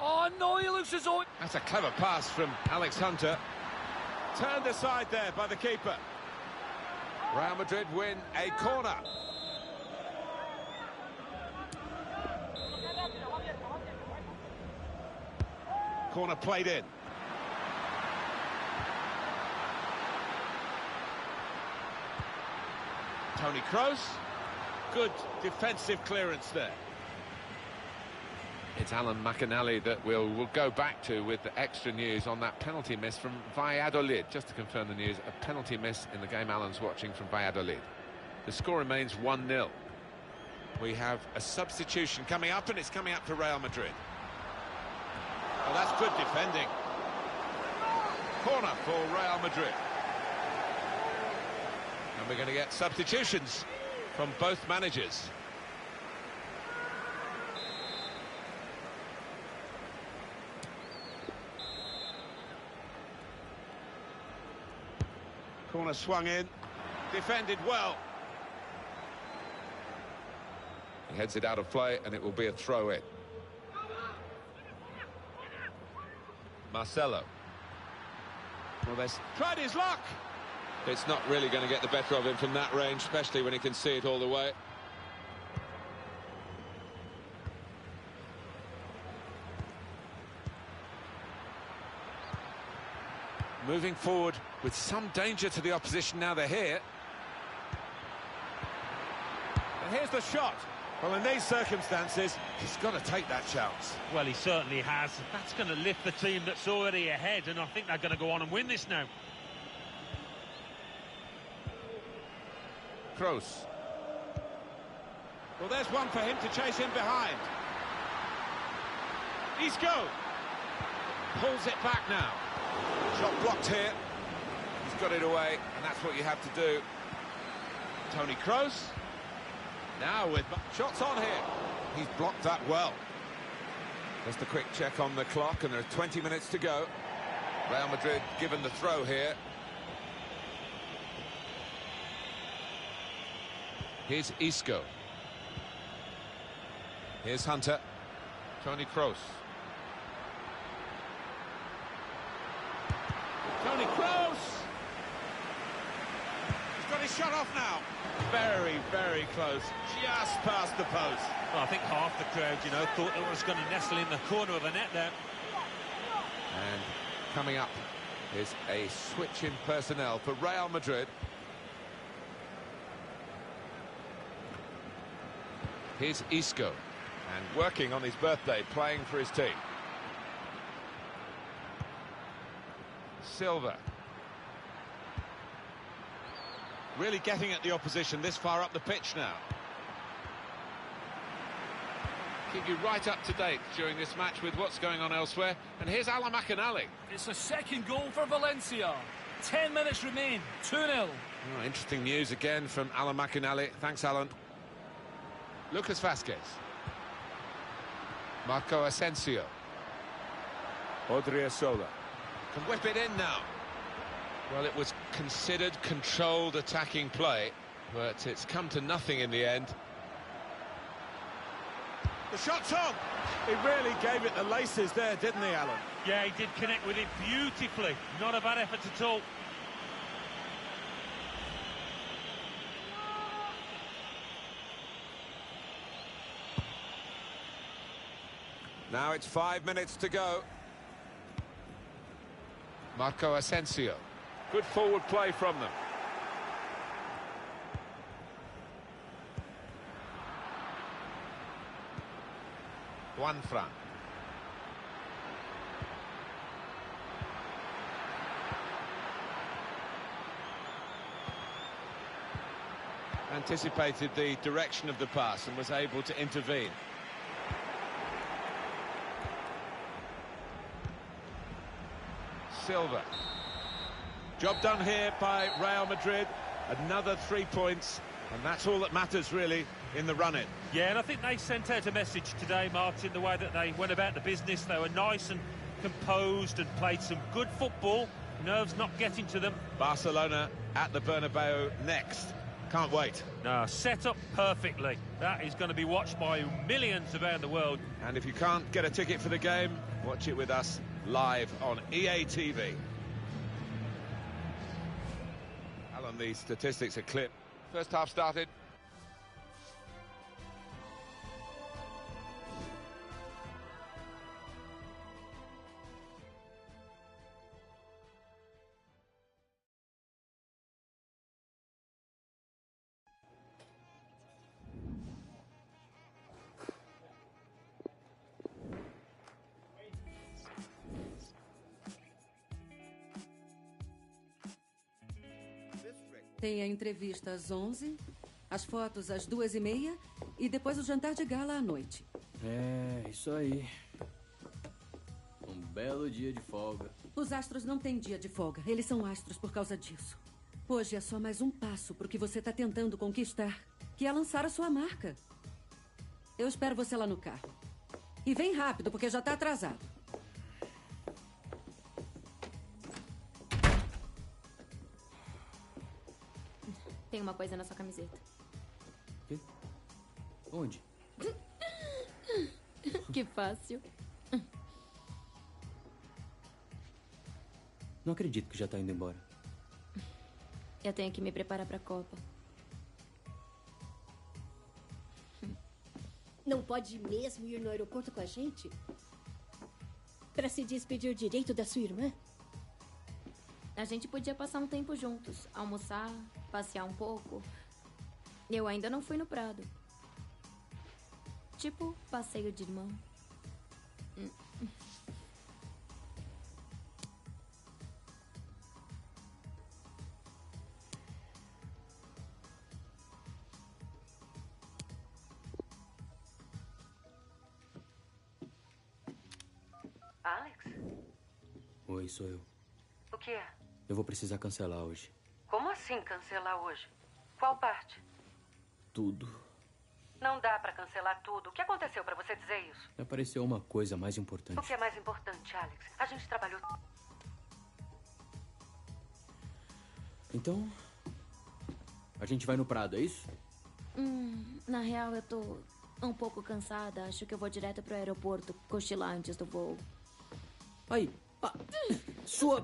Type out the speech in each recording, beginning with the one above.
Oh no, he looks his own. That's a clever pass from Alex Hunter. Turned aside there by the keeper. Real Madrid win a corner. Corner played in. Toni Kroos. Good defensive clearance there. It's Alan McInally that we'll go back to with the extra news on that penalty miss from Valladolid. Just to confirm the news, a penalty miss in the game Alan's watching from Valladolid. The score remains 1-0. We have a substitution coming up, and it's coming up for Real Madrid. Well, that's good defending. Corner for Real Madrid. And we're going to get substitutions from both managers. Corner swung in, defended well. He heads it out of play, and it will be a throw-in. Marcelo. Well, they've tried his luck. It's not really going to get the better of him from that range, especially when he can see it all the way. Moving forward with some danger to the opposition now they're here. And here's the shot. Well, in these circumstances, he's got to take that chance. Well, he certainly has. That's going to lift the team that's already ahead, and I think they're going to go on and win this now. Kroos. Well, there's one for him to chase in behind. Isco. Pulls it back now. Shot blocked here. He's got it away, and that's what you have to do. Toni Kroos. Now with shots on here. He's blocked that well. Just a quick check on the clock, and there are 20 minutes to go. Real Madrid given the throw here. Here's Isco. Here's Hunter. Toni Kroos. Toni Kroos! He's got his shot off now. Very, very close. Just past the post. Well, I think half the crowd, you know, thought it was going to nestle in the corner of the net there. And coming up is a switch in personnel for Real Madrid. Here's Isco, and working on his birthday, playing for his team. Silva. Really getting at the opposition this far up the pitch now. Keep you right up to date during this match with what's going on elsewhere. And here's Alan McInally. It's a second goal for Valencia. 10 minutes remain, 2-0. Oh, interesting news again from Alan McInally. Thanks, Alan. Lucas Vázquez. Marco Asensio. Odriozola. Can whip it in now. Well, it was considered controlled attacking play, but it's come to nothing in the end. The shot's on! He really gave it the laces there, didn't he, Alan? Yeah, he did connect with it beautifully. Not a bad effort at all. Now it's 5 minutes to go. Marco Asensio. Good forward play from them. Juanfran. Anticipated the direction of the pass and was able to intervene. Silva. Job done here by Real Madrid. Another 3 points, and that's all that matters really in the run-in. Yeah, and I think they sent out a message today, Martin, the way that they went about the business. They were nice and composed and played some good football. Nerves not getting to them. Barcelona at the Bernabeu next. Can't wait. No, set up perfectly. That is going to be watched by millions around the world. And if you can't get a ticket for the game, watch it with us live on EA TV. Alan, the statistics are clear. First half started. Tem a entrevista às 11, as fotos às 2h30 e depois o jantar de gala à noite. É, isso aí. Um belo dia de folga. Os astros não têm dia de folga. Eles são astros por causa disso. Hoje é só mais um passo pro que você está tentando conquistar, que é lançar a sua marca. Eu espero você lá no carro. E vem rápido, porque já tá atrasado. Tem uma coisa na sua camiseta. Quê? Onde? Que fácil. Não acredito que já tá indo embora. Eu tenho que me preparar pra Copa. Não pode mesmo ir no aeroporto com a gente? Pra se despedir direito da sua irmã? A gente podia passar um tempo juntos. Almoçar, passear um pouco. Eu ainda não fui no Prado. Tipo, passeio de irmão. Alex? Oi, sou eu. O que é? Eu vou precisar cancelar hoje. Como assim cancelar hoje? Qual parte? Tudo. Não dá pra cancelar tudo. O que aconteceu pra você dizer isso? Apareceu uma coisa mais importante. O que é mais importante, Alex? A gente trabalhou... Então, a gente vai no Prado, é isso? Na real, eu tô um pouco cansada. Acho que eu vou direto pro aeroporto cochilar antes do voo. Aí. Ah, sua...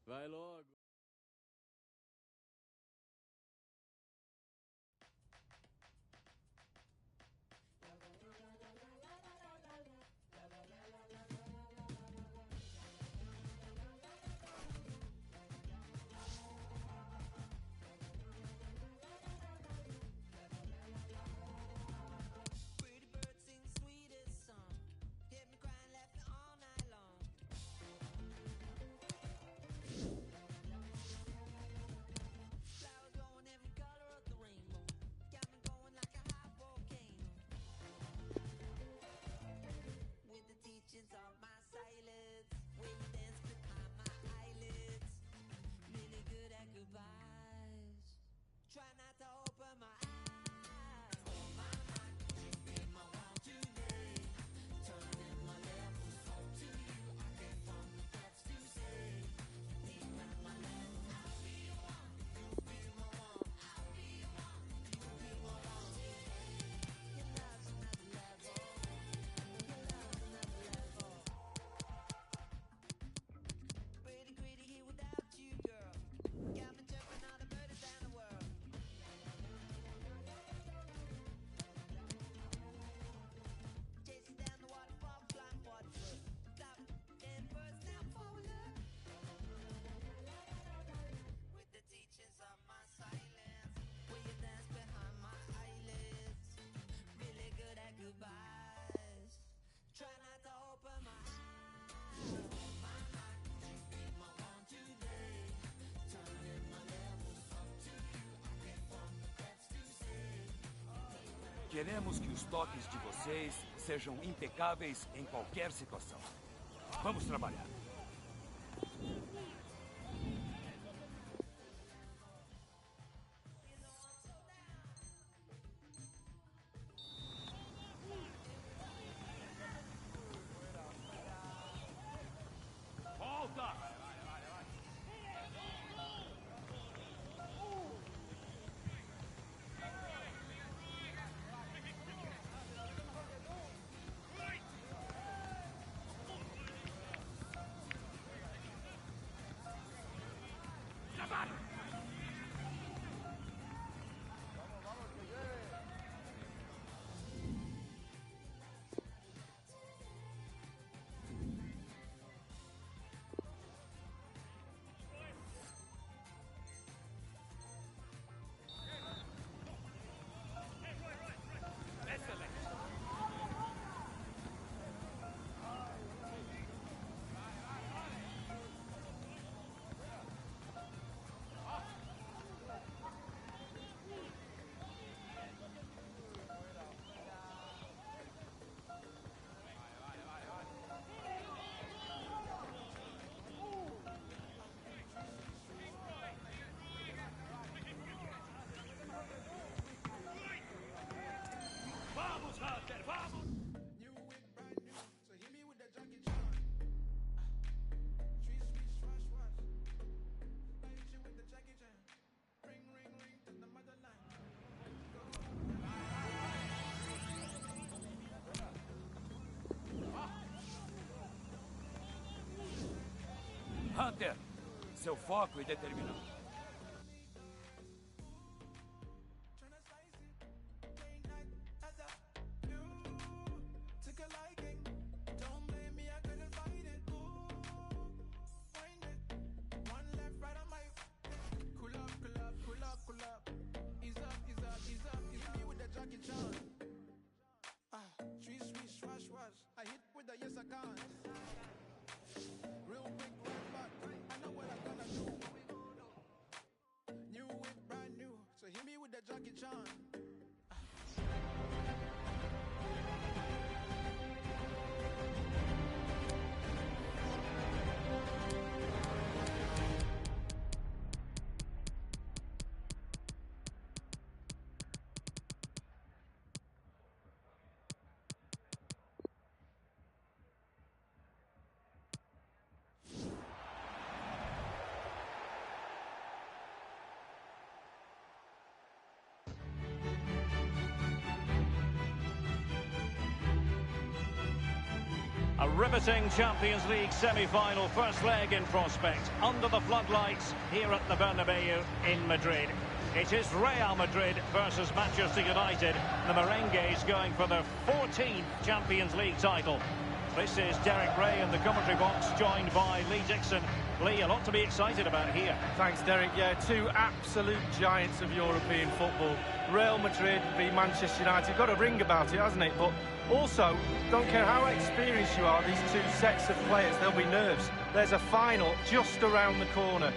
Vai logo. Queremos que os toques de vocês sejam impecáveis em qualquer situação. Vamos trabalhar. Volta! manter seu foco e determinação. I hit with the yes I can. Real quick, right back. I know what I'm gonna do. New whip, brand new. So hit me with the Jackie Chan. A riveting Champions League semi-final first leg in prospect. Under the floodlights here at the Bernabeu in Madrid. It is Real Madrid versus Manchester United. The Merengues going for their 14th Champions League title. This is Derek Ray in the commentary box, joined by Lee Dixon. Lee, a lot to be excited about here. Thanks, Derek. Yeah, two absolute giants of European football. Real Madrid v Manchester United. Got a ring about it, hasn't it? But also, don't care how experienced you are, these two sets of players, there'll be nerves. There's a final just around the corner.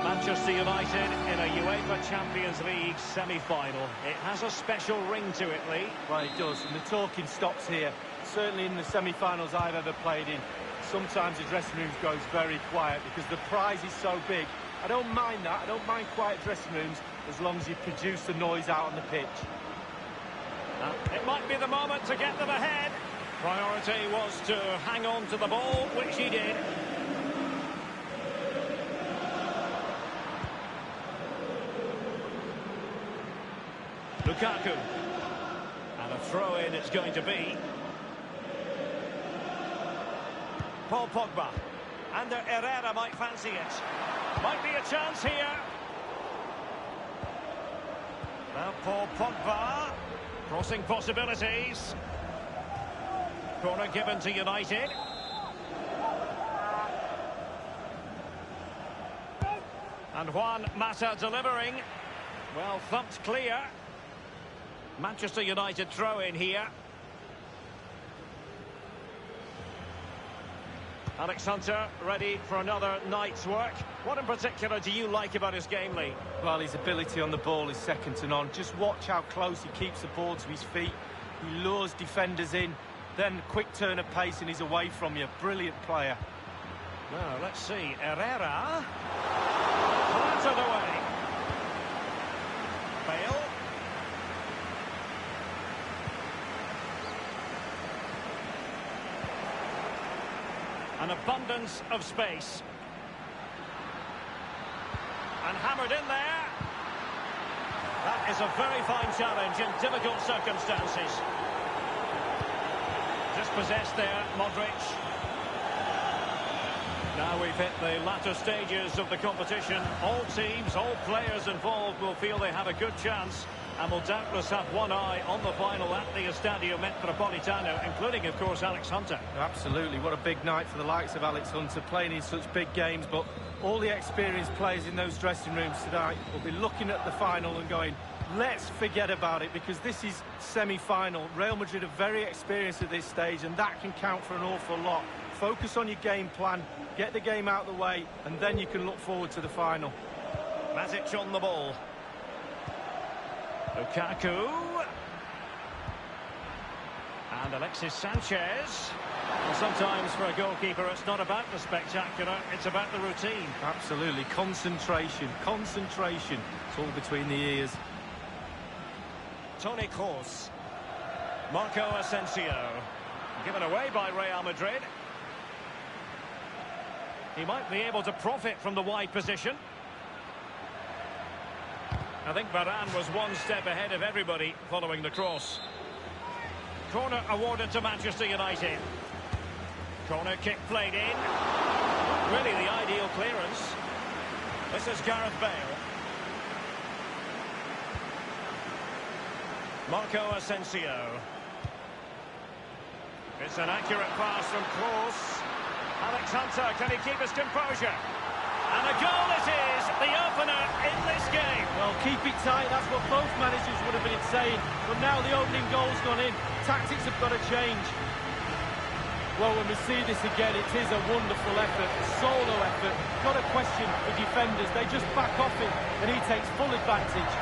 Manchester United in a UEFA Champions League semi-final. It has a special ring to it, Lee. Well, it does, and the talking stops here. Certainly in the semi-finals I've ever played in, sometimes the dressing rooms goes very quiet because the prize is so big. I don't mind that. I don't mind quiet dressing rooms as long as you produce the noise out on the pitch. It might be the moment to get them ahead. Priority was to hang on to the ball, which he did. Lukaku. And a throw-in it's going to be. Paul Pogba. And Herrera might fancy it. Might be a chance here. Now Paul Pogba. Crossing possibilities. Corner given to United. And Juan Mata delivering. Well thumped clear. Manchester United throw in here. Alex Hunter ready for another night's work. What in particular do you like about his game, Lee? Well, his ability on the ball is second to none. Just watch how close he keeps the ball to his feet. He lures defenders in. Then quick turn of pace and he's away from you. Brilliant player. Now, let's see. Herrera. Clattered away. Bale. An abundance of space. And hammered in there. That is a very fine challenge in difficult circumstances. Dispossessed there, Modric. Now we've hit the latter stages of the competition. All teams, all players involved will feel they have a good chance and will doubtless have one eye on the final at the Estadio Metropolitano, including, of course, Alex Hunter. Absolutely. What a big night for the likes of Alex Hunter, playing in such big games. But all the experienced players in those dressing rooms tonight will be looking at the final and going, let's forget about it, because this is semi-final. Real Madrid are very experienced at this stage, and that can count for an awful lot. Focus on your game plan, get the game out of the way, and then you can look forward to the final. Matic on the ball. Lukaku. And Alexis Sanchez. Well, sometimes for a goalkeeper it's not about the spectacular, it's about the routine. Absolutely. Concentration. Concentration. It's all between the ears. Toni Kroos. Marco Asensio. Given away by Real Madrid. He might be able to profit from the wide position. I think Varane was one step ahead of everybody following the cross. Corner awarded to Manchester United. Corner kick played in. Not really the ideal clearance. This is Gareth Bale. Marco Asensio. It's an accurate pass from Kroos. Alex Hunter, can he keep his composure? And a goal it is, the opener in this game. Well, keep it tight, that's what both managers would have been saying. But now the opening goal's gone in. Tactics have got to change. Well, when we see this again, it is a wonderful effort, a solo effort. Not a question for defenders. They just back off it, and he takes full advantage.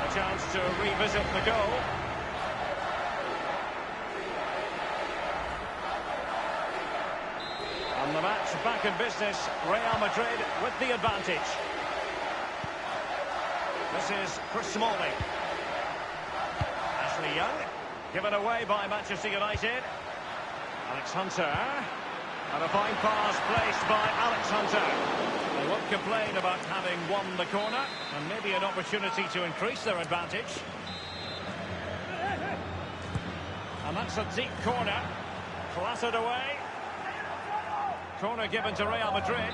A chance to revisit the goal. And the match back in business. Real Madrid with the advantage. This is Chris Smalling. Ashley Young. Given away by Manchester United. Alex Hunter. And a fine pass placed by Alex Hunter. They won't complain about having won the corner. And maybe an opportunity to increase their advantage. And that's a deep corner. Clattered away. Corner given to Real Madrid.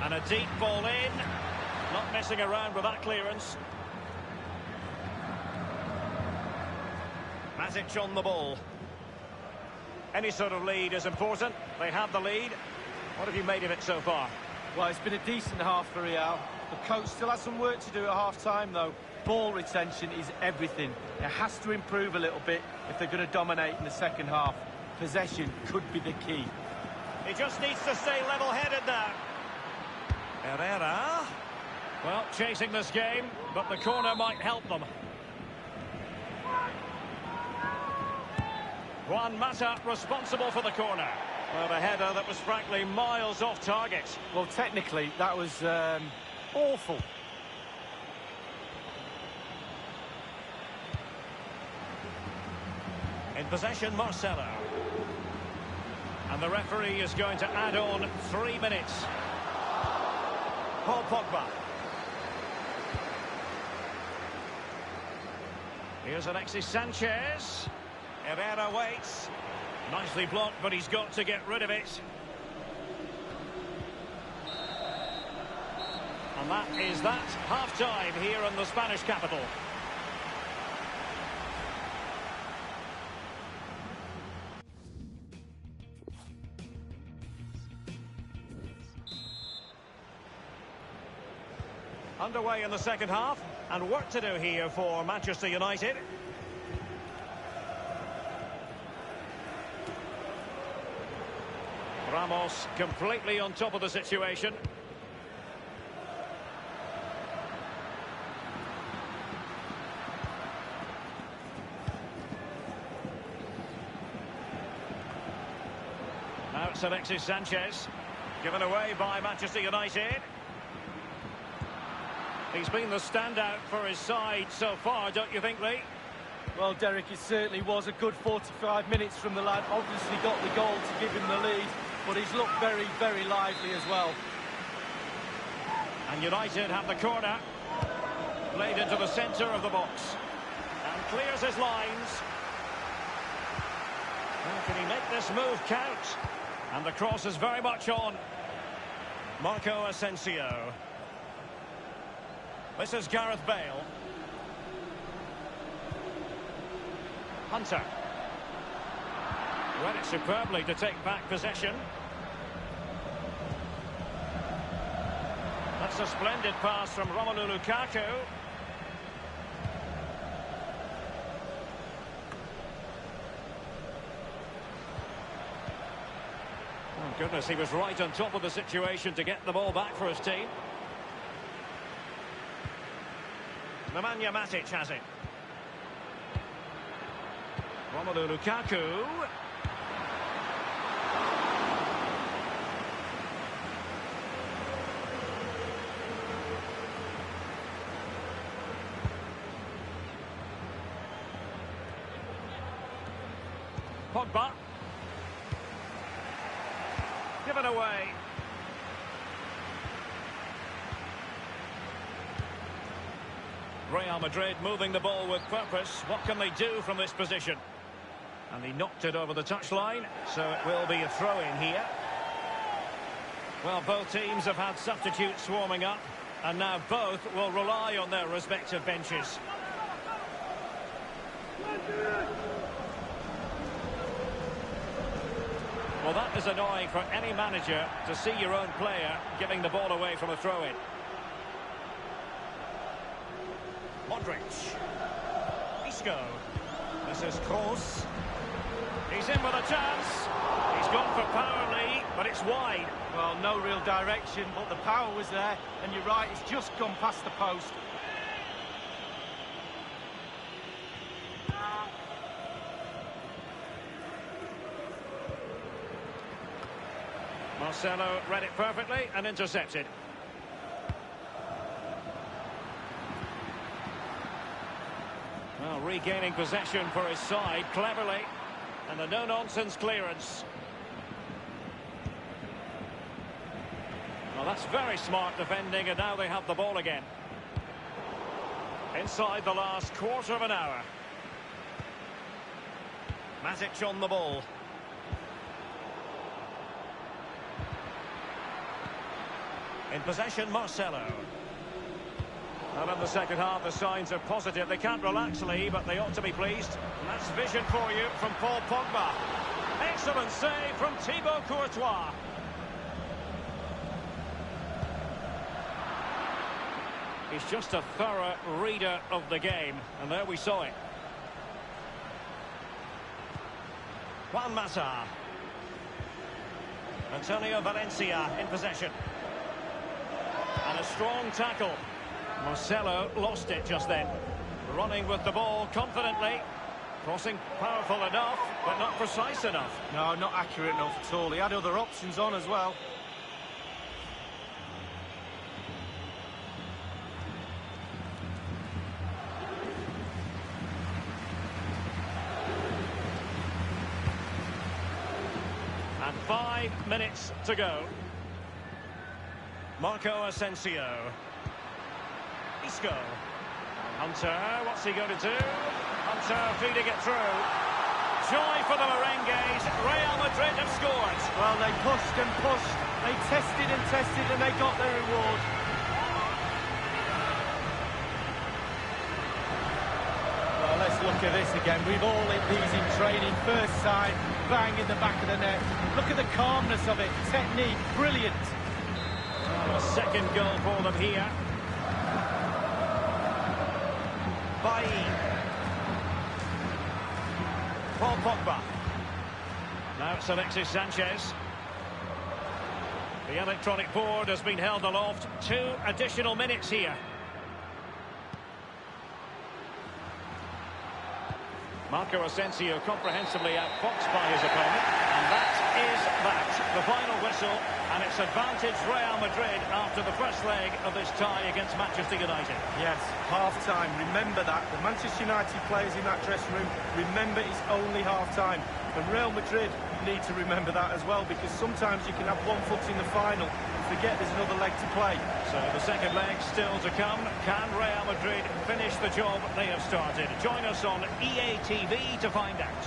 And a deep ball in. Not messing around with that clearance. Matic on the ball. Any sort of lead is important. They have the lead. What have you made of it so far? Well, it's been a decent half for Real. The coach still has some work to do at half-time, though. Ball retention is everything. It has to improve a little bit if they're going to dominate in the second half. Possession could be the key. He just needs to stay level-headed now. Herrera. Well, chasing this game, but the corner might help them. Juan Mata responsible for the corner. Well, a header that was frankly miles off target. Well, technically, that was awful. In possession, Marcelo. And the referee is going to add on 3 minutes. Paul Pogba. Here's Alexis Sanchez. Herrera waits. Nicely blocked, but he's got to get rid of it. And that is that. Half-time here in the Spanish capital. Underway in the second half, and work to do here for Manchester United. Ramos completely on top of the situation. Now it's Alexis Sanchez, given away by Manchester United. He's been the standout for his side so far, don't you think, Lee? Well, Derek, it certainly was a good 45 minutes from the lad. Obviously got the goal to give him the lead, but he's looked very, very lively as well. And United have the corner. Played into the centre of the box. And clears his lines. Well, can he make this move count? And the cross is very much on. Marco Asensio. This is Gareth Bale. Hunter. Read it superbly to take back possession. That's a splendid pass from Romelu Lukaku. Oh, goodness, he was right on top of the situation to get the ball back for his team. Nemanja Matic has it. Romelu Lukaku. Pogba. Given away. Real Madrid moving the ball with purpose. What can they do from this position? And he knocked it over the touchline, so it will be a throw-in here. Well, both teams have had substitutes warming up, and now both will rely on their respective benches. Well, that is annoying for any manager to see your own player giving the ball away from a throw-in. Modric. Isco. This is Kroos. He's in with a chance. He's gone for power, Lee, but it's wide. Well, no real direction, but the power was there, and you're right, it's just gone past the post. Marcelo read it perfectly and intercepted. Well, regaining possession for his side cleverly, and a no-nonsense clearance. Well, that's very smart defending, and now they have the ball again. Inside the last quarter of an hour. Matic on the ball. In possession, Marcelo. And in the second half, the signs are positive. They can't relax, Lee, but they ought to be pleased. And that's vision for you from Paul Pogba. Excellent save from Thibaut Courtois. He's just a thorough reader of the game. And there we saw it. Juan Mata. Antonio Valencia in possession. And a strong tackle. Marcelo lost it just then. Running with the ball confidently. Crossing powerful enough, but not precise enough. No, not accurate enough at all. He had other options on as well. And 5 minutes to go. Marco Asensio. Isco. Hunter, what's he going to do? Hunter feeding it through. Joy for the Merengues. Real Madrid have scored. Well, they pushed and pushed. They tested and tested, and they got their reward. Well, let's look at this again. We've all hit these in training. First side, bang in the back of the net. Look at the calmness of it. Technique, brilliant. A second goal for them here. Paul Pogba. Now it's Alexis Sanchez. The electronic board has been held aloft. 2 additional minutes here. Marco Asensio comprehensively outfoxed by his opponent. And that is that. The final whistle. And it's advantage Real Madrid after the first leg of this tie against Manchester United. Yes, half-time. Remember that. The Manchester United players in that dressing room, remember it's only half-time. And Real Madrid need to remember that as well, because sometimes you can have one foot in the final and forget there's another leg to play. So the second leg still to come. Can Real Madrid finish the job they have started? Join us on EA TV to find out.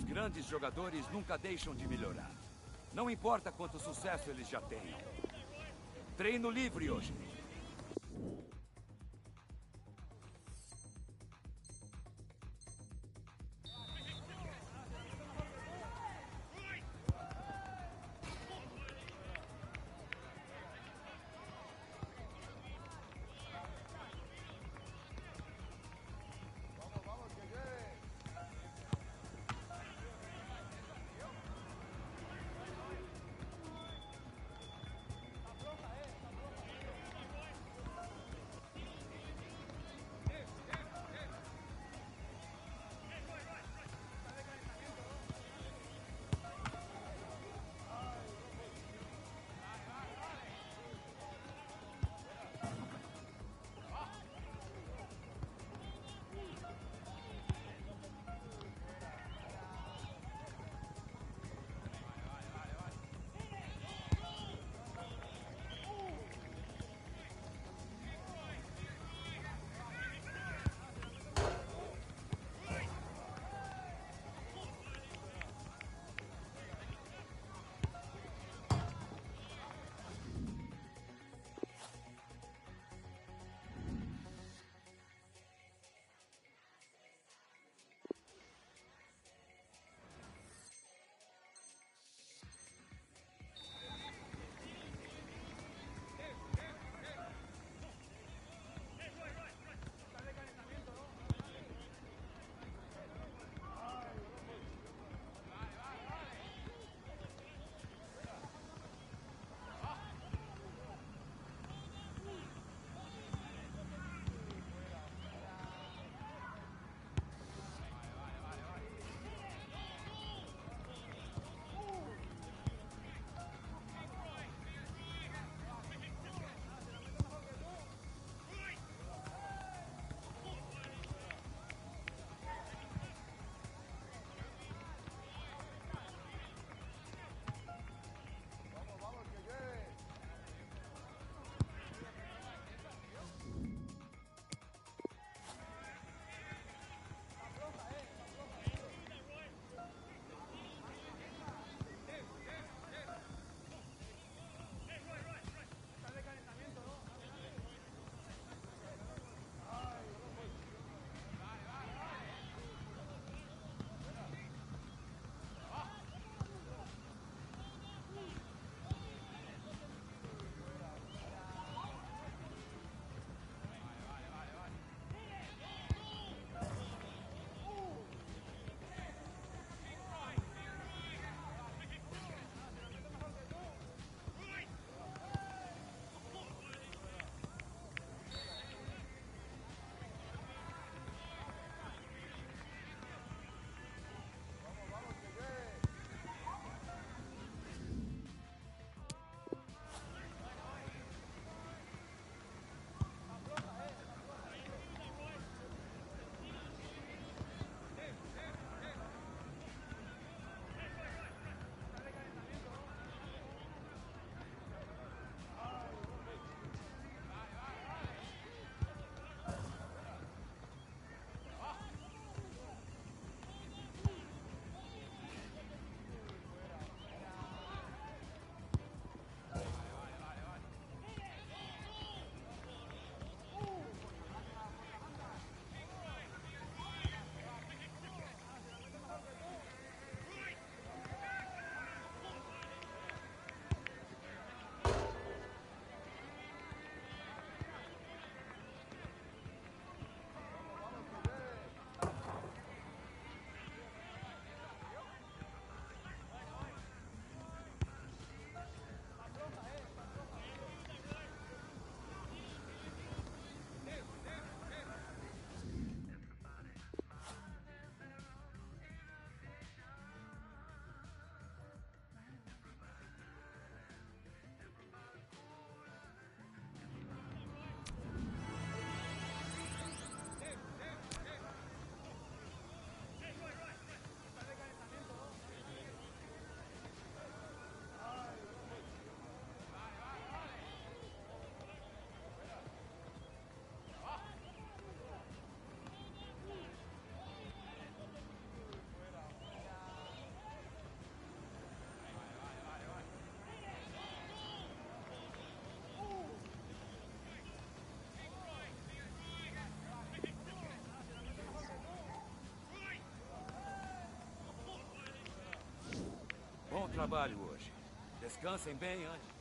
grandes jogadores nunca deixam de melhorar. Não importa quanto sucesso eles já tenham. Treino livre hoje. trabalho hoje. Descansem bem antes.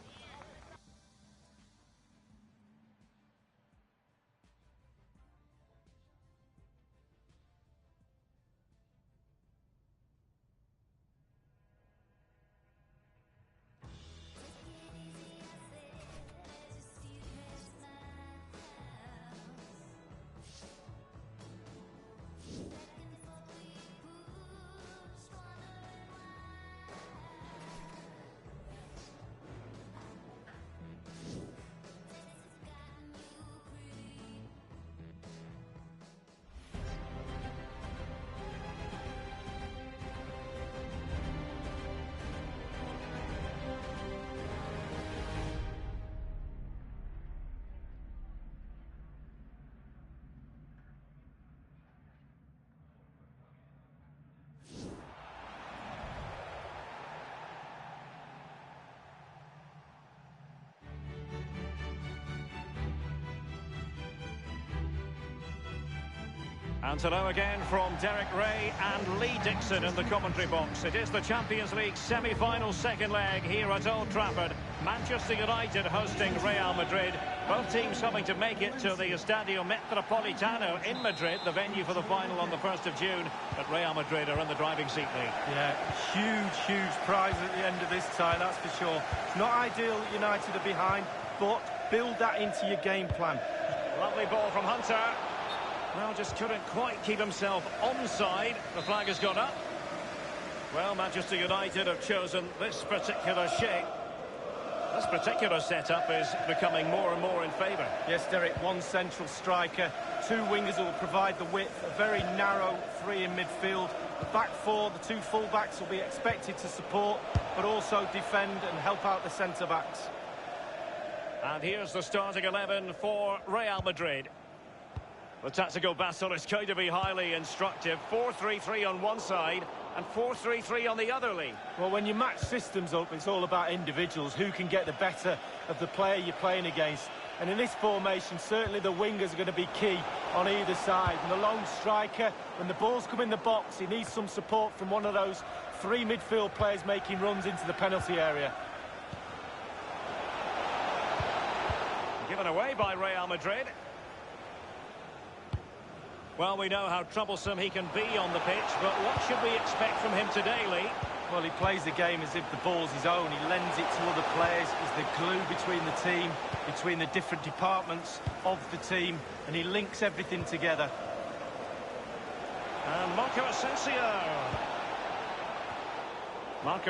And hello again from Derek Ray and Lee Dixon in the commentary box. It is the Champions League semi-final second leg here at Old Trafford. Manchester United hosting Real Madrid. Both teams hoping to make it to the Estadio Metropolitano in Madrid, the venue for the final on the 1st of June. But Real Madrid are in the driving seat, Lee. Yeah, huge prize at the end of this tie, that's for sure. It's not ideal that United are behind, but build that into your game plan. Lovely ball from Hunter. Well, just couldn't quite keep himself onside. The flag has gone up. Well, Manchester United have chosen this particular shape. This particular setup is becoming more and more in favour. Yes, Derek, one central striker, two wingers who will provide the width, a very narrow three in midfield. The back four, the two full-backs will be expected to support, but also defend and help out the centre-backs. And here's the starting 11 for Real Madrid. The tactical battle is going to be highly instructive. 4-3-3 on one side and 4-3-3 on the other, Lee. Well, when you match systems up, it's all about individuals. Who can get the better of the player you're playing against? And in this formation, certainly the wingers are going to be key on either side. And the lone striker, when the balls come in the box, he needs some support from one of those three midfield players making runs into the penalty area. Given away by Real Madrid. Well, we know how troublesome he can be on the pitch, but what should we expect from him today, Lee? Well, he plays the game as if the ball's his own. He lends it to other players. He's the glue between the team, between the different departments of the team, and he links everything together. And Marco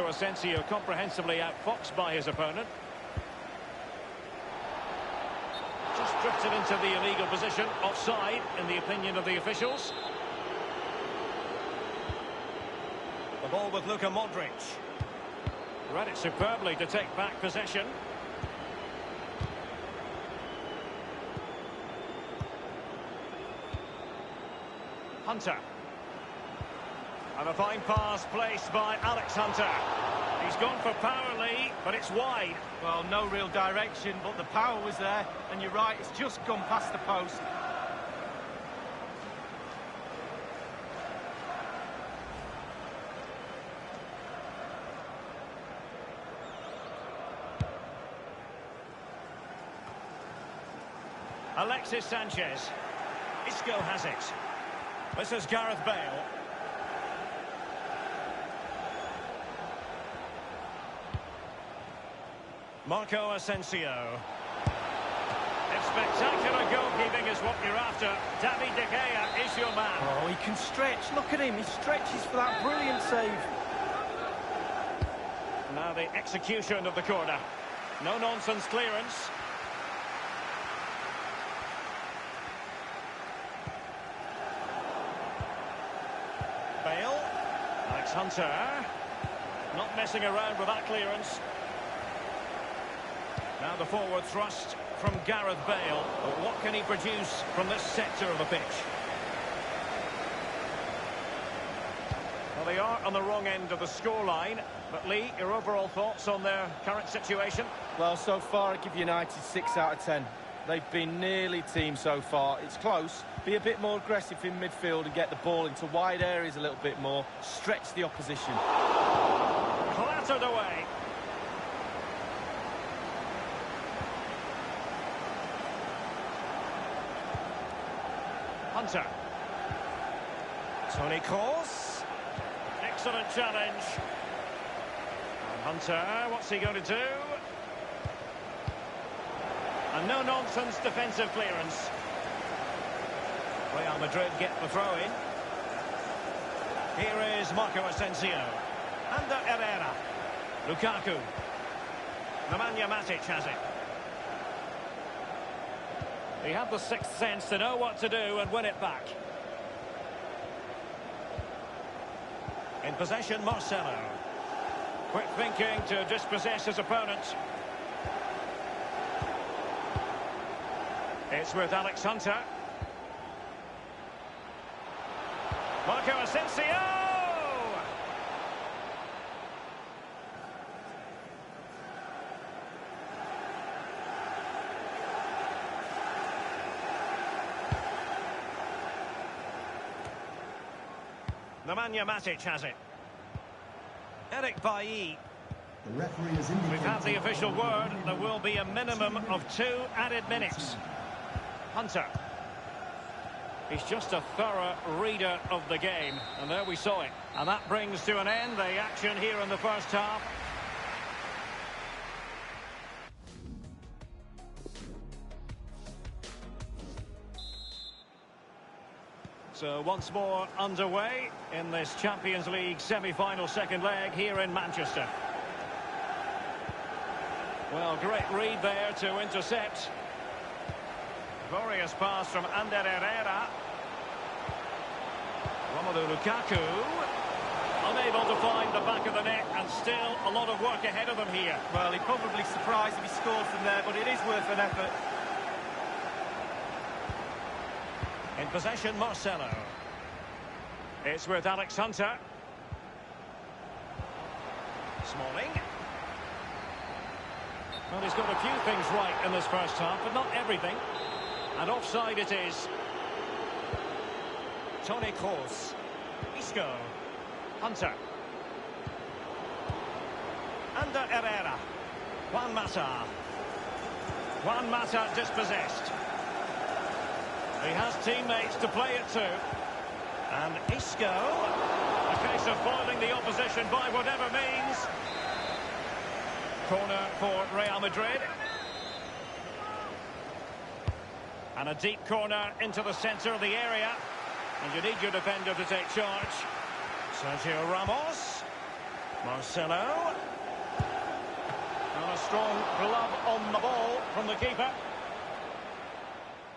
Asensio comprehensively outfoxed by his opponent. Just drifted into the illegal position, offside, in the opinion of the officials. The ball with Luka Modric. Read it superbly to take back possession. Hunter. And a fine pass placed by Alex Hunter. He's gone for power, Lee, but it's wide. Well, no real direction, but the power was there, and you're right, it's just gone past the post. Alexis Sanchez. Isco has it. This is Gareth Bale. Marco Asensio. If spectacular goalkeeping is what you're after, David De Gea is your man. Oh, he can stretch. Look at him. He stretches for that brilliant save. Now the execution of the corner. No-nonsense clearance. Bale. Alex Hunter. Not messing around with that clearance. Now the forward thrust from Gareth Bale. But what can he produce from this sector of the pitch? Well, they are on the wrong end of the scoreline. But Lee, your overall thoughts on their current situation? Well, so far I give United 6 out of 10. They've been nearly team so far. It's close. Be a bit more aggressive in midfield and get the ball into wide areas a little bit more. Stretch the opposition. Clatter clattered away. Hunter. Toni Kroos. Excellent challenge. And Hunter, what's he going to do? A no-nonsense defensive clearance. Real Madrid get the throw-in. Here is Marco Asensio. Ander Herrera. Lukaku. Nemanja Matic has it. They have the sixth sense to know what to do and win it back. In possession, Marcelo. Quick thinking to dispossess his opponent. It's with Alex Hunter. Marco Asensio! Nemanja Matic has it. Eric Bailly. The referee has indicated. We've had the official word. There will be a minimum of 2 added minutes. Hunter. He's just a thorough reader of the game. And there we saw it. And that brings to an end the action here in the first half. So once more underway in this Champions League semi-final second leg here in Manchester. Well, great read there to intercept. Glorious pass from Ander Herrera. Romelu Lukaku. Unable to find the back of the net, and still a lot of work ahead of them here. Well, he'd probably be surprised if he scored from there, but it is worth an effort. In possession, Marcelo. It's with Alex Hunter. Smalling. Well, he's got a few things right in this first half, but not everything. And offside it is. Toni Kroos. Isco. Hunter. Ander Herrera. Juan Mata. Juan Mata dispossessed. He has teammates to play it to. And Isco. A case of foiling the opposition by whatever means. Corner for Real Madrid. And a deep corner into the centre of the area. And you need your defender to take charge. Sergio Ramos. Marcelo. And a strong glove on the ball from the keeper.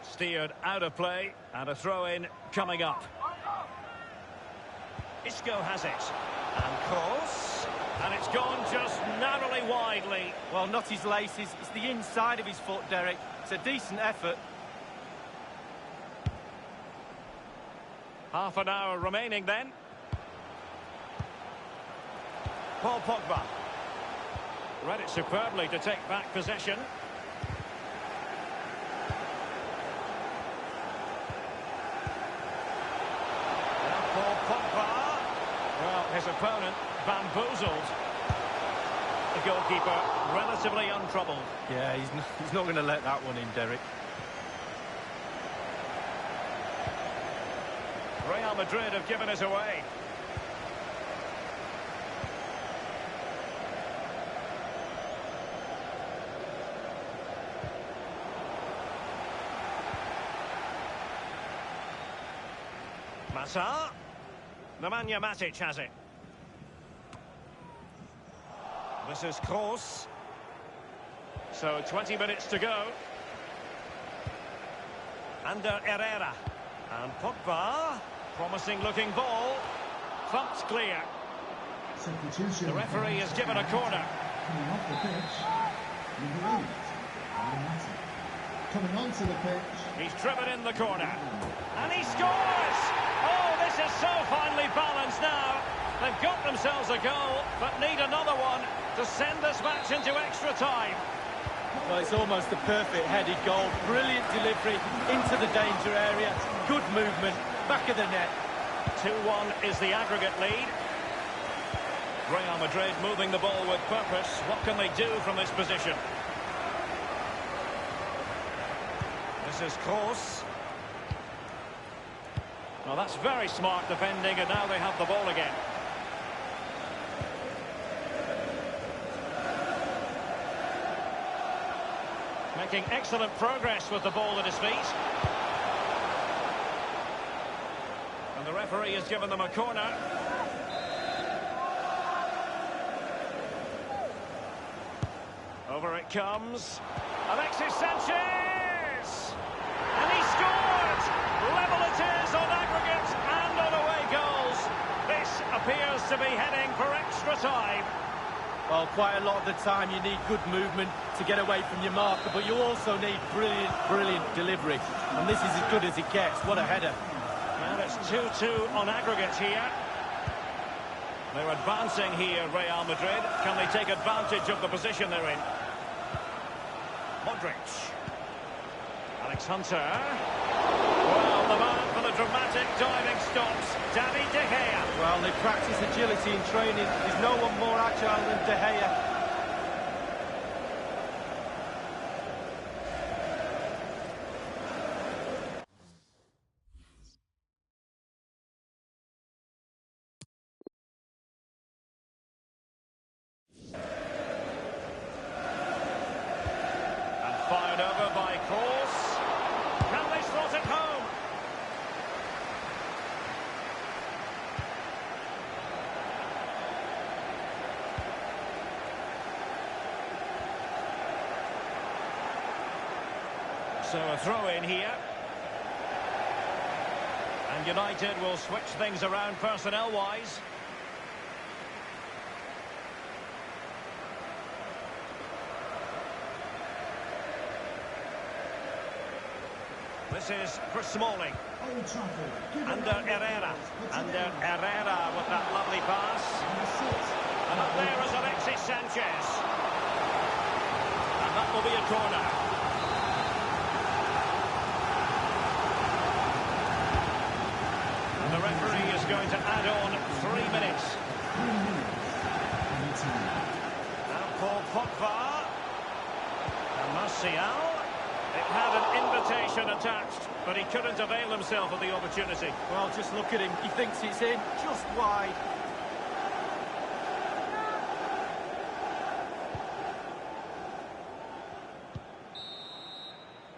Steered out of play, and a throw-in coming up. Isco has it. And Kroos. And it's gone just narrowly widely. Well, not his laces. It's the inside of his foot, Derek. It's a decent effort. Half an hour remaining then. Paul Pogba. Read it superbly to take back possession. Paul Pogba. Well, his opponent bamboozled. The goalkeeper relatively untroubled. Yeah, he's not going to let that one in, Derek. Real Madrid have given us away. Mata. Nemanja Matic has it. This is Kroos. So 20 minutes to go. Ander Herrera. And Pogba. Promising looking ball. Thumped clear. Substitution. The referee has given a corner. Coming off the pitch, number 8, Mata. Coming onto the pitch. He's driven in the corner. And he scores! Oh, this is so finely balanced now. They've got themselves a goal, but need another one to send this match into extra time. Well, it's almost the perfect headed goal. Brilliant delivery into the danger area. Good movement, back of the net. 2-1 is the aggregate lead. Real Madrid moving the ball with purpose. What can they do from this position? This is Kroos. Well, that's very smart defending, and now they have the ball again. Making excellent progress with the ball at his feet. And the referee has given them a corner. Over it comes. Alexis Sanchez! And he scored! Level it is on aggregate and on away goals. This appears to be heading for extra time. Well, quite a lot of the time you need good movement to get away from your marker, but you also need brilliant delivery. And this is as good as it gets. What a header. And it's 2-2 on aggregate here. They're advancing here, Real Madrid. Can they take advantage of the position they're in? Modric. Alex Hunter. Well, the man for the dramatic diving stops, David De Gea. Well, they practice agility in training. There's no one more agile than De Gea. Fired over by Kroos. Can they slot it home? So a throw in here. And United will switch things around personnel-wise. This is for Smalling. Under Herrera. Under Herrera with that lovely pass. And up there is Alexis Sanchez. And that will be a corner. And the referee is going to add on 3 minutes. Now Paul Pogba. And Martial. It had an invitation attached, but he couldn't avail himself of the opportunity. Well, just look at him. He thinks it's in, just wide.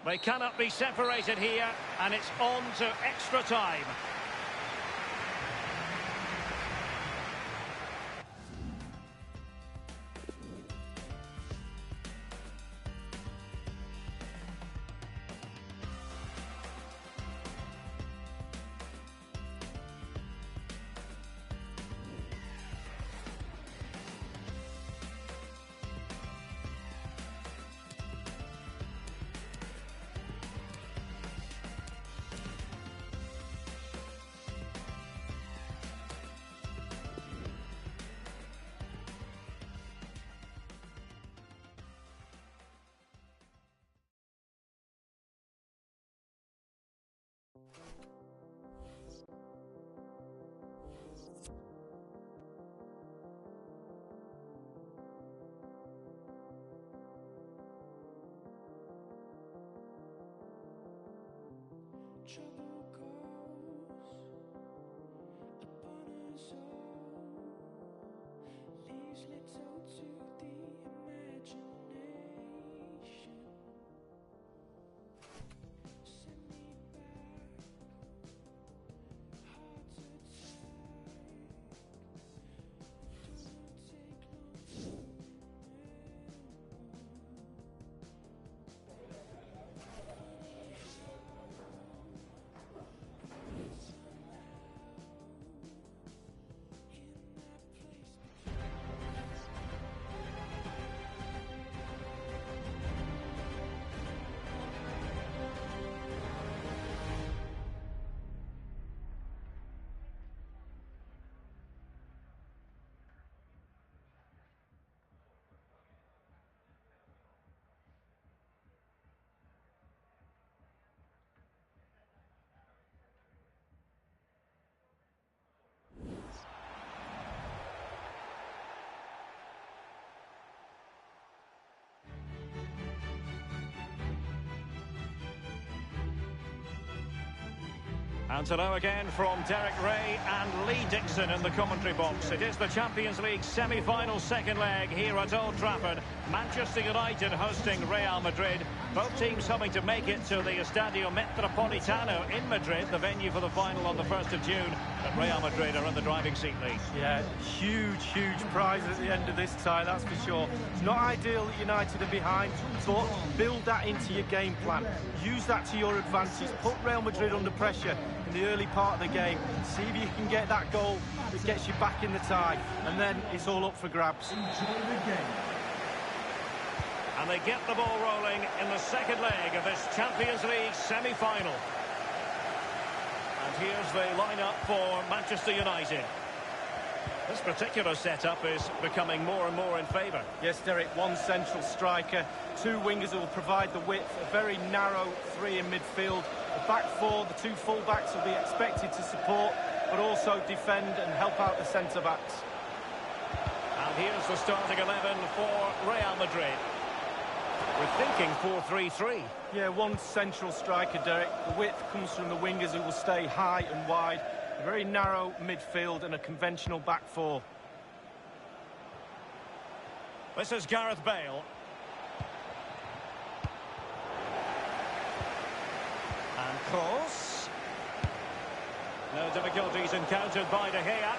They cannot be separated here, and it's on to extra time. Trouble goes upon us all, leaves little to the imagination. Send me back, heart attack. Do not take long to remember. And hello again from Derek Ray and Lee Dixon in the commentary box. It is the Champions League semi-final second leg here at Old Trafford. Manchester United hosting Real Madrid. Both teams hoping to make it to the Estadio Metropolitano in Madrid, the venue for the final on the 1st of June. But Real Madrid are in the driving seat, Lee. Yeah, huge prize at the end of this tie, that's for sure. It's not ideal that United are behind, but build that into your game plan. Use that to your advantage. Put Real Madrid under pressure in the early part of the game. See if you can get that goal that gets you back in the tie, and then it's all up for grabs. Enjoy the game. And they get the ball rolling in the second leg of this Champions League semi-final. And here's the lineup for Manchester United. This particular setup is becoming more and more in favour. Yes, Derek, one central striker, two wingers who will provide the width, a very narrow three in midfield. The back four, the two full-backs will be expected to support, but also defend and help out the centre-backs. And here's the starting 11 for Real Madrid. We're thinking 4-3-3. Yeah, one central striker, Derek. The width comes from the wingers who will stay high and wide. A very narrow midfield and a conventional back four. This is Gareth Bale. And Kroos. No difficulties encountered by De Gea.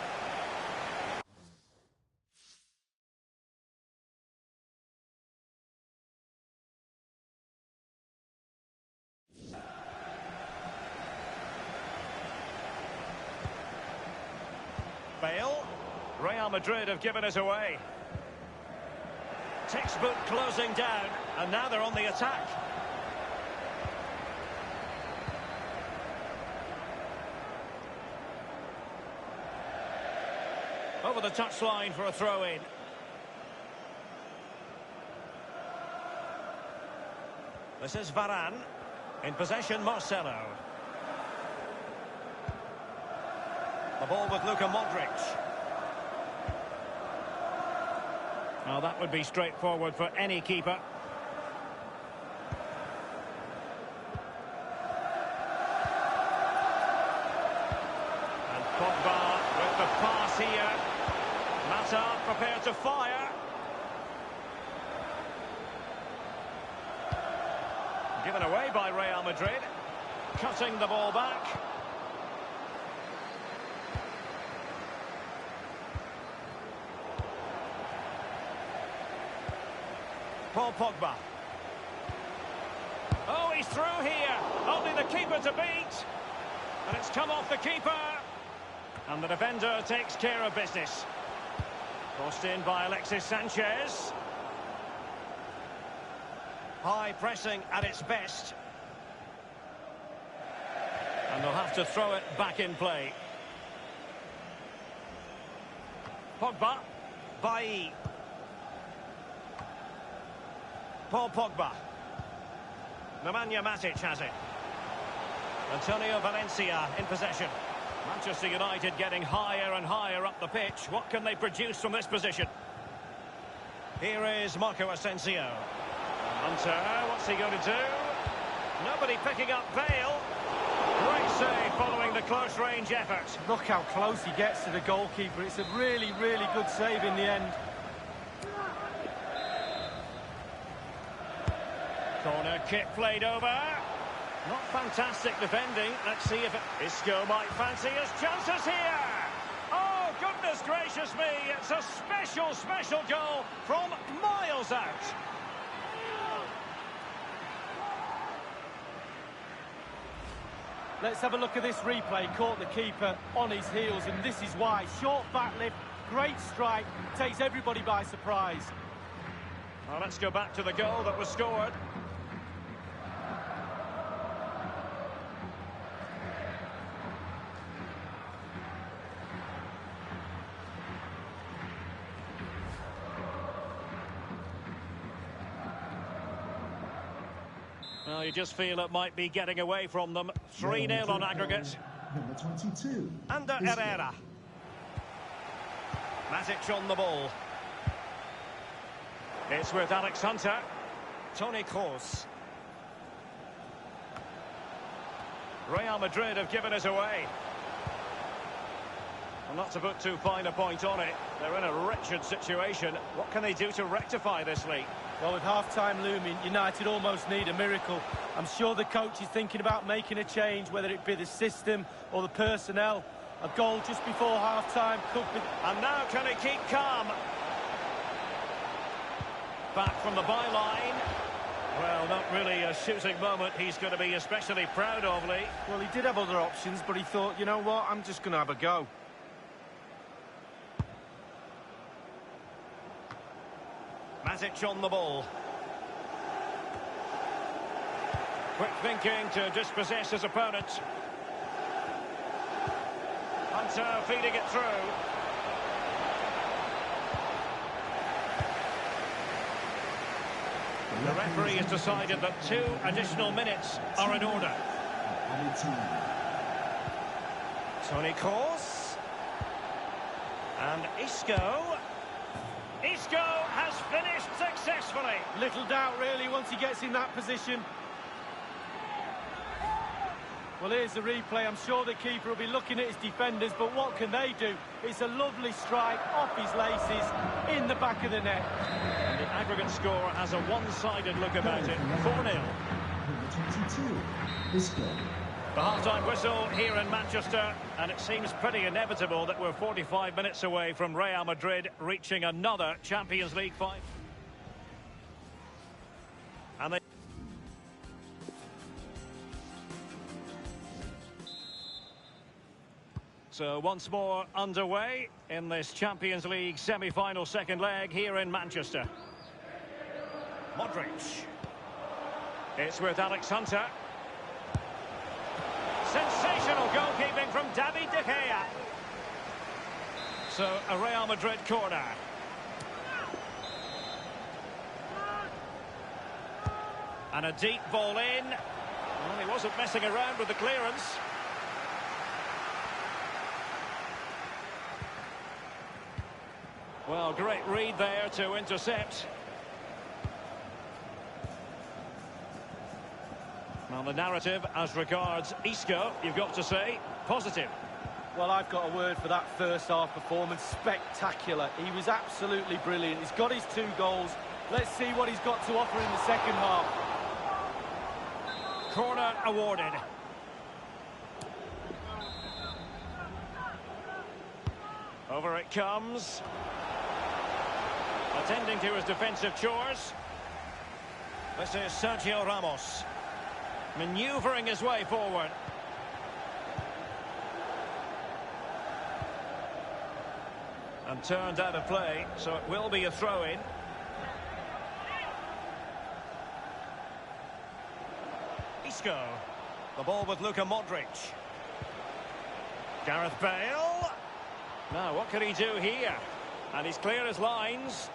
Bale. Real Madrid have given it away. Textbook closing down, and now they're on the attack. Over the touchline for a throw-in. This is Varane. In possession, Marcelo. The ball with Luka Modric. Well, that would be straightforward for any keeper. And Pogba with the pass here. Mata prepared to fire. Given away by Real Madrid. Cutting the ball back. Paul Pogba. Oh, he's through here. Only the keeper to beat. And it's come off the keeper. And the defender takes care of business. Crossed in by Alexis Sanchez. High pressing at its best. And they'll have to throw it back in play. Pogba. Bailly. Paul Pogba. Nemanja Matic has it. Antonio Valencia in possession. Manchester United getting higher and higher up the pitch. What can they produce from this position? Here is Marco Asensio. Hunter, what's he going to do? Nobody picking up Bale. Great save following the close-range effort. Look how close he gets to the goalkeeper. It's a really good save in the end. Corner kick played over. Not fantastic defending. Let's see if Isco might fancy his chances here. Oh, goodness gracious me. It's a special goal from miles out. Let's have a look at this replay. Caught the keeper on his heels, and this is why. Short back lift, great strike, takes everybody by surprise. Well, let's go back to the goal that was scored. Well, you just feel it might be getting away from them. 3-0 on aggregate. Number 22. Under Herrera. Matic on the ball. It's with Alex Hunter. Toni Kroos. Real Madrid have given it away. Well, not to put too fine a point on it, they're in a wretched situation. What can they do to rectify this leak? Well, with half-time looming, United almost need a miracle. I'm sure the coach is thinking about making a change, whether it be the system or the personnel. A goal just before half-time could be... And now can he keep calm? Back from the byline. Well, not really a shooting moment he's going to be especially proud of, Lee. Well, he did have other options, but he thought, you know what, I'm just going to have a go. Matic on the ball. Quick thinking to dispossess his opponent. Hunter feeding it through. The referee has decided that 2 additional minutes are in order. Toni Kroos. And Isco. Isco has finished successfully. Little doubt, really, once he gets in that position. Well, here's the replay. I'm sure the keeper will be looking at his defenders, but what can they do? It's a lovely strike off his laces in the back of the net. And the aggregate score has a one-sided look about it. 4-0. Number 22, Isco. The half-time whistle here in Manchester, and it seems pretty inevitable that we're 45 minutes away from Real Madrid reaching another Champions League final. And they... So once more underway in this Champions League semi-final second leg here in Manchester. Modric. It's with Alex Hunter. Sensational goalkeeping from David De Gea. So a Real Madrid corner. And a deep ball in. Well, he wasn't messing around with the clearance. Well, great read there to intercept. Well, the narrative as regards Isco, you've got to say, positive. Well, I've got a word for that first half performance. Spectacular. He was absolutely brilliant. He's got his 2 goals. Let's see what he's got to offer in the second half. Corner awarded. Over it comes. Attending to his defensive chores. This is Sergio Ramos. Manoeuvring his way forward. And turned out of play, so it will be a throw-in. Isco. The ball with Luka Modric. Gareth Bale. Now, what can he do here? And he's clear as lines.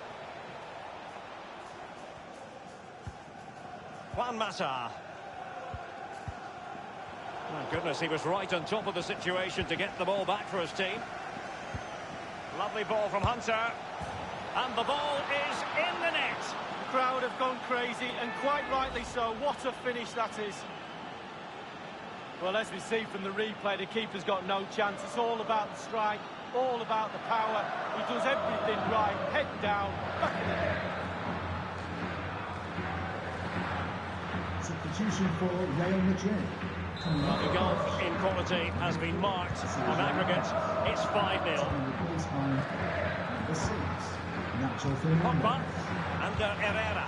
Juan Mata. My goodness, he was right on top of the situation to get the ball back for his team. Lovely ball from Hunter. And the ball is in the net. The crowd have gone crazy, and quite rightly so. What a finish that is. Well, as we see from the replay, the keeper's got no chance. It's all about the strike, all about the power. He does everything right. Head down, back in the net. Substitution for Real Madrid. Well, the gulf in quality has been marked on aggregate. It's 5-0. Number 6, Nacho Fernandez. Pogba and Herrera.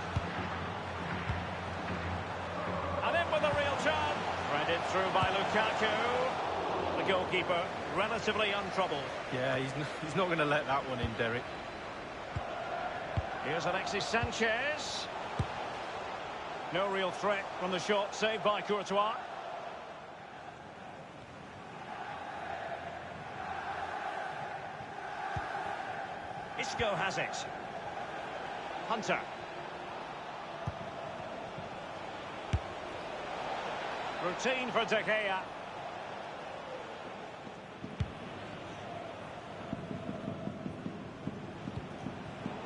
And in with a real chance. Threaded through by Lukaku. The goalkeeper relatively untroubled. Yeah, he's not going to let that one in, Derek. Here's Alexis Sanchez. No real threat from the shot, saved by Courtois. Isco has it. Hunter. Routine for De Gea.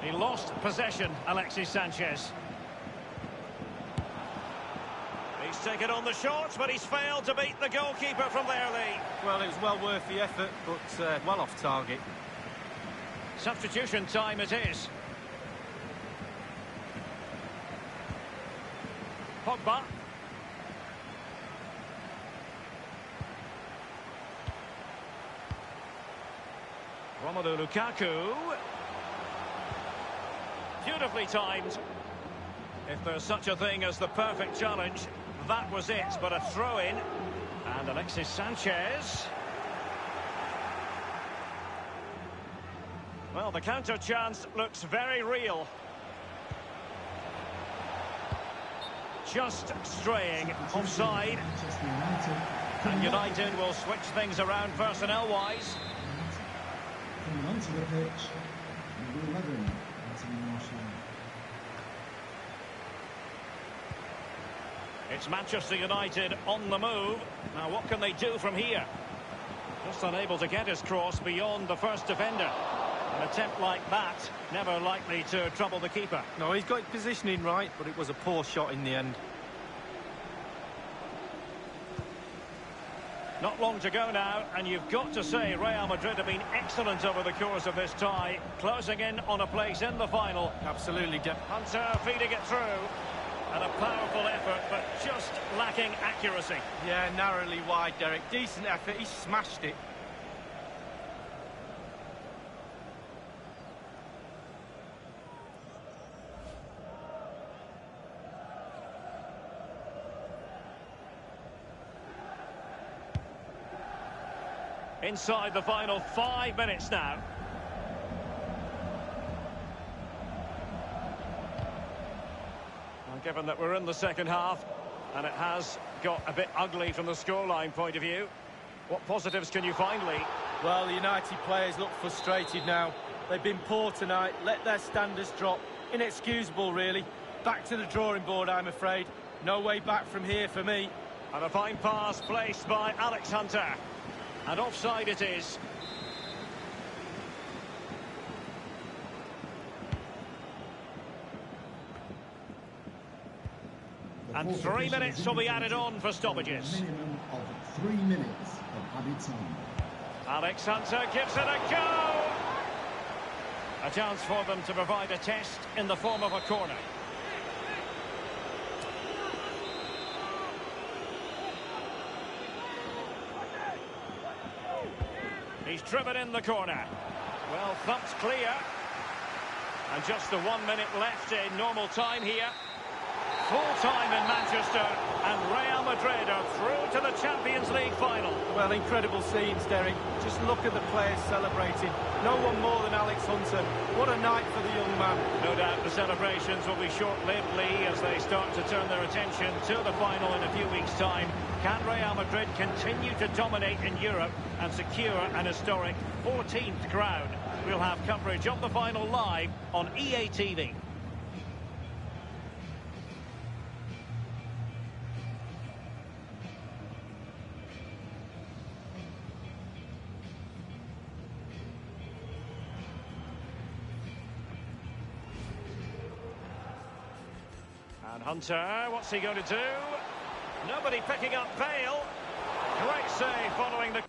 He lost possession, Alexis Sanchez. He's taken on the shot, but he's failed to beat the goalkeeper from there, Lee. Well, it was well worth the effort, but well off target. Substitution time it is. Pogba. Romelu Lukaku. Beautifully timed. If there's such a thing as the perfect challenge, that was it, but a throw-in. And Alexis Sanchez. Well, the counter chance looks very real. Just straying offside. And United will switch things around personnel-wise. Coming onto the pitch, number 11, Anthony Martial. It's Manchester United on the move. Now, what can they do from here? Just unable to get his cross beyond the first defender. An attempt like that, never likely to trouble the keeper. No, he's got his positioning right, but it was a poor shot in the end. Not long to go now, and you've got to say Real Madrid have been excellent over the course of this tie, closing in on a place in the final. Absolutely. Hunter feeding it through, and a powerful effort, but just lacking accuracy. Yeah, narrowly wide, Derek. Decent effort, he smashed it. Inside the final 5 minutes now. Well, given that we're in the second half, and it has got a bit ugly from the scoreline point of view, what positives can you find, Lee? Well, the United players look frustrated now. They've been poor tonight, let their standards drop. Inexcusable, really. Back to the drawing board, I'm afraid. No way back from here for me. And a fine pass placed by Alex Hunter. And offside it is. And 3 minutes will be added on for stoppages. Minimum of 3 minutes of added time. Alex Hunter gives it a go! A chance for them to provide a test in the form of a corner. He's driven in the corner. Well, thumped clear. And just the 1 minute left in normal time here. Full time in Manchester, and Real Madrid are through to the Champions League final. Well, incredible scenes, Derek. Just look at the players celebrating. No one more than Alex Hunter. What a night for the young man. No doubt the celebrations will be short-lived, Lee, as they start to turn their attention to the final in a few weeks' time. Can Real Madrid continue to dominate in Europe and secure an historic 14th crown? We'll have coverage of the final live on EA TV. And Hunter, what's he going to do? Nobody picking up Bale. Great save following the...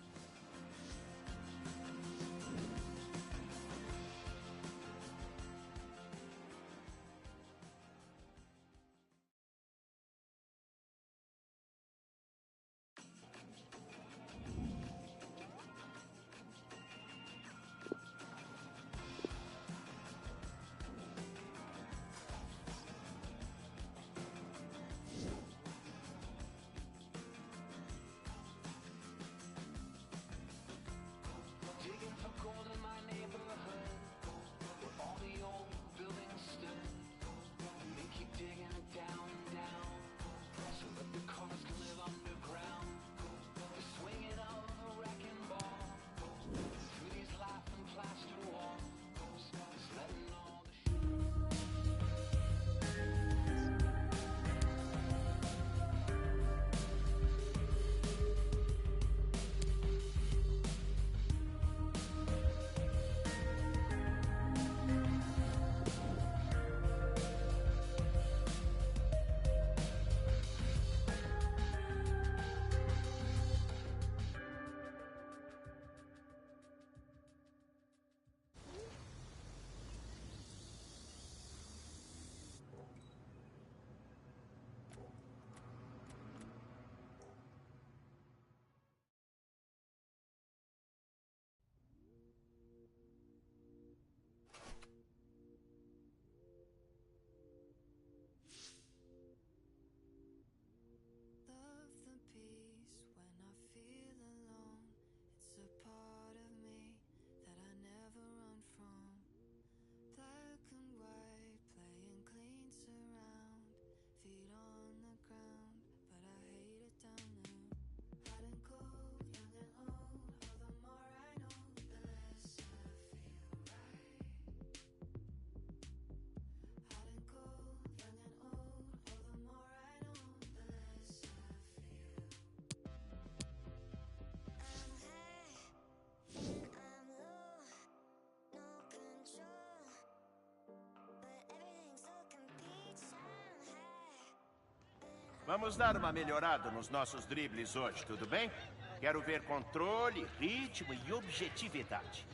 Vamos dar uma melhorada nos nossos dribles hoje, tudo bem? Quero ver controle, ritmo e objetividade.